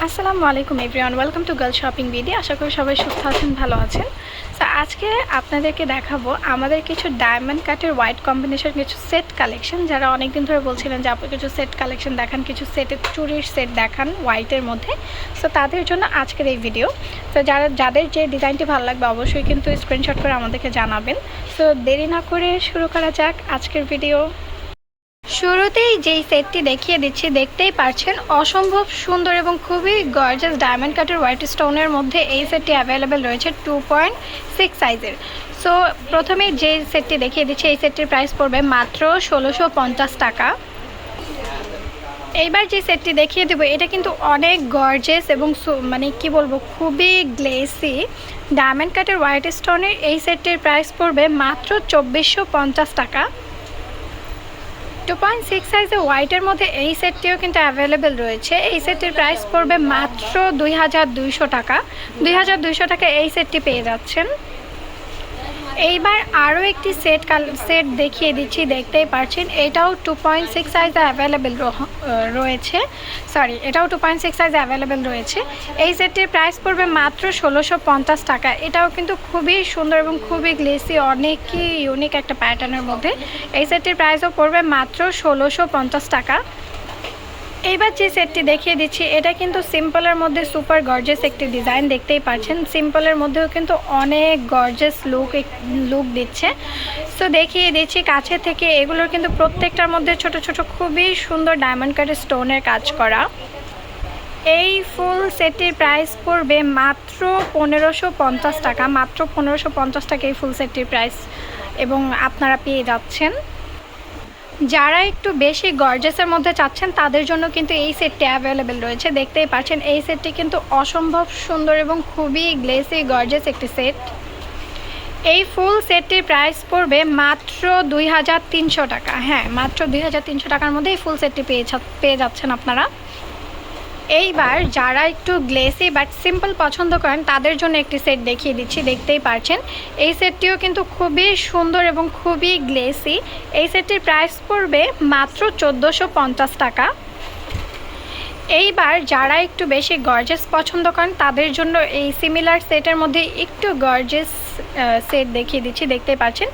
আসসালামু আলাইকুম everyone, welcome to girl shopping BD. আশা করি সবাই সুস্থ আছেন, ভালো আছেন। তো আজকে আপনাদেরকে দেখাবো আমাদের কিছু ডায়মন্ড কাটের হোয়াইট কম্বিনেশন কিছু সেট কালেকশন। যারা অনেক দিন ধরে বলছিলেন যে আপনি কিছু সেট কালেকশন দেখান, কিছু সেটের চুড়ির সেট দেখান হোয়াইটের মধ্যে, সো তাদের জন্য আজকের এই ভিডিও। তো যাদের যে ডিজাইনটি ভালো লাগবে অবশ্যই কিন্তু স্ক্রিনশট করে আমাদেরকে জানাবেন। সো দেরি না করে শুরু করা যাক আজকের ভিডিও। শুরুতেই যেই সেটটি দেখিয়ে দিচ্ছি, দেখতেই পাচ্ছেন অসম্ভব সুন্দর এবং খুবই গর্জাস ডায়মন্ড কাটের হোয়াইট স্টোনের মধ্যে এই সেটটি অ্যাভেলেবেল রয়েছে 2.6 সাইজের। সো প্রথমে যে সেটটি দেখিয়ে দিচ্ছি, এই সেটটির প্রাইস পড়বে মাত্র 1650 টাকা। এইবার যে সেটটি দেখিয়ে দেবো এটা কিন্তু অনেক গর্জেস এবং মানে কি বলবো, খুবই গ্লেসি ডায়মন্ড কাটের হোয়াইট স্টোনের এই সেটটির প্রাইস পড়বে মাত্র 2450 টাকা। 2.6 সাইজের হোয়াইটের মধ্যে এই সেটটিও কিন্তু অ্যাভেলেবেল রয়েছে। এই সেটটির প্রাইস পড়বে মাত্র 2200 টাকা। 2200 টাকা এই সেটটি পেয়ে যাচ্ছেন। এইবার আরও একটি সেট দেখিয়ে দিচ্ছি, দেখতেই পাচ্ছেন এটাও 2.6 সাইজে অ্যাভেলেবেল রয়েছে। এটাও 2.6 সাইজে অ্যাভেলেবেল রয়েছে। এই সেটটির প্রাইস পড়বে মাত্র 1650 টাকা। এটাও কিন্তু খুবই সুন্দর এবং খুবই গ্লেসি, অনেকই ইউনিক একটা প্যাটার্নের মধ্যে। এই সেটটির প্রাইসও পড়বে মাত্র 1650 টাকা। এইবার যে সেটটি দেখিয়ে দিচ্ছি এটা কিন্তু সিম্পলের মধ্যে সুপার গর্জেস একটি ডিজাইন, দেখতেই পাচ্ছেন সিম্পলের মধ্যেও কিন্তু অনেক গর্জেস লুক দিচ্ছে। সো দেখিয়ে দিচ্ছি কাছে থেকে, এগুলোর কিন্তু প্রত্যেকটার মধ্যে ছোট ছোট খুবই সুন্দর ডায়মন্ড কাটের স্টোনের কাজ করা। এই ফুল সেটটির প্রাইস পড়বে মাত্র 1550 টাকা। মাত্র 1550 টাকা এই ফুল সেটটির প্রাইস, এবং আপনারা পেয়ে যাচ্ছেন। যারা একটু বেশি গর্জেসের মধ্যে চাচ্ছেন তাদের জন্য কিন্তু এই সেটটি অ্যাভেলেবেল রয়েছে। দেখতেই পাচ্ছেন এই সেটটি কিন্তু অসম্ভব সুন্দর এবং খুবই গ্লেসি গর্জেস একটি সেট। এই ফুল সেটটির প্রাইস পড়বে মাত্র 2300 টাকা। হ্যাঁ, মাত্র 2300 টাকার মধ্যে এই ফুল সেটটি পেয়ে যাচ্ছেন আপনারা। এইবার যারা একটু গ্লেসি বাট সিম্পল পছন্দ করেন তাদের জন্য একটি সেট দেখিয়ে দিচ্ছি, দেখতেই পাচ্ছেন এই সেটটিও কিন্তু খুবই সুন্দর এবং খুবই গ্লেসি। এই সেটটির প্রাইস পড়বে মাত্র 1450 টাকা। এইবার যারা একটু বেশি গর্জেস পছন্দ করেন তাদের জন্য এই সিমিলার সেটের মধ্যে একটু গর্জেস সেট দেখিয়ে দিচ্ছি, দেখতেই পাচ্ছেন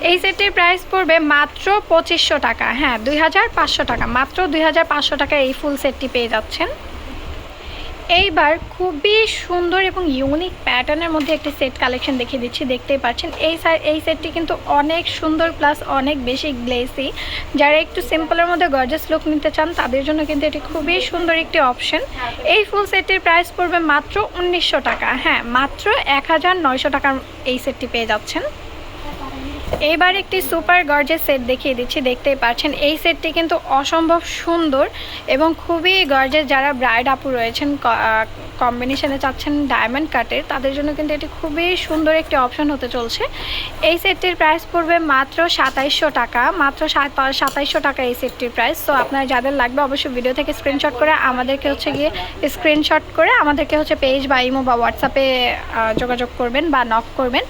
এই সেটটির প্রাইস পড়বে মাত্র 2500 টাকা। হ্যাঁ, 2500 টাকা। মাত্র 2500 টাকা এই ফুল সেটটি পেয়ে যাচ্ছেন। এইবার খুবই সুন্দর এবং ইউনিক প্যাটার্নের মধ্যে একটি সেট কালেকশন দেখিয়ে দিচ্ছি, দেখতেই পাচ্ছেন এই সেটটি কিন্তু অনেক সুন্দর প্লাস অনেক বেশি গ্লেসি। যারা একটু সিম্পলের মধ্যে গর্জাস লুক নিতে চান তাদের জন্য কিন্তু এটি খুবই সুন্দর একটি অপশন। এই ফুল সেটটির প্রাইস পড়বে মাত্র 1900 টাকা। হ্যাঁ, মাত্র 1900 টাকার এই সেটটি পেয়ে যাচ্ছেন। এইবার একটি সুপার গর্জেস সেট দেখিয়ে দিচ্ছি, দেখতেই পাচ্ছেন এই সেটটি কিন্তু অসম্ভব সুন্দর এবং খুবই গর্জেস। যারা ব্রাইড আপু রয়েছেন কম্বিনেশনে চাচ্ছেন ডায়মন্ড কাটের তাদের জন্য কিন্তু এটি খুবই সুন্দর একটি অপশন হতে চলছে। এই সেটটির প্রাইস পড়বে মাত্র 2700 টাকা। মাত্র 2700 টাকা এই সেটটির প্রাইস। সো আপনার যাদের লাগবে অবশ্যই ভিডিও থেকে স্ক্রিনশট করে আমাদেরকে পেজ বা ইমো বা হোয়াটসঅ্যাপে যোগাযোগ করবেন বা নক করবেন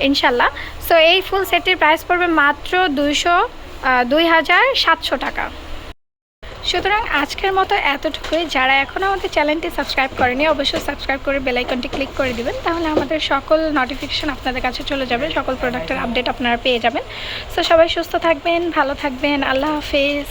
ইনশাল্লাহ। সো এই ফুল সেটটির প্রাইস পড়বে মাত্র 2700 টাকা। সুতরাং আজকের মতো এতটুকুই। যারা এখনও আমাদের চ্যানেলটি সাবস্ক্রাইব করেনি অবশ্যই সাবস্ক্রাইব করে বেল আইকনটি ক্লিক করে দিবেন, তাহলে আমাদের সকল নোটিফিকেশন আপনাদের কাছে চলে যাবে, সকল প্রোডাক্টের আপডেট আপনারা পেয়ে যাবেন। সো সবাই সুস্থ থাকবেন, ভালো থাকবেন, আল্লাহ হাফেজ।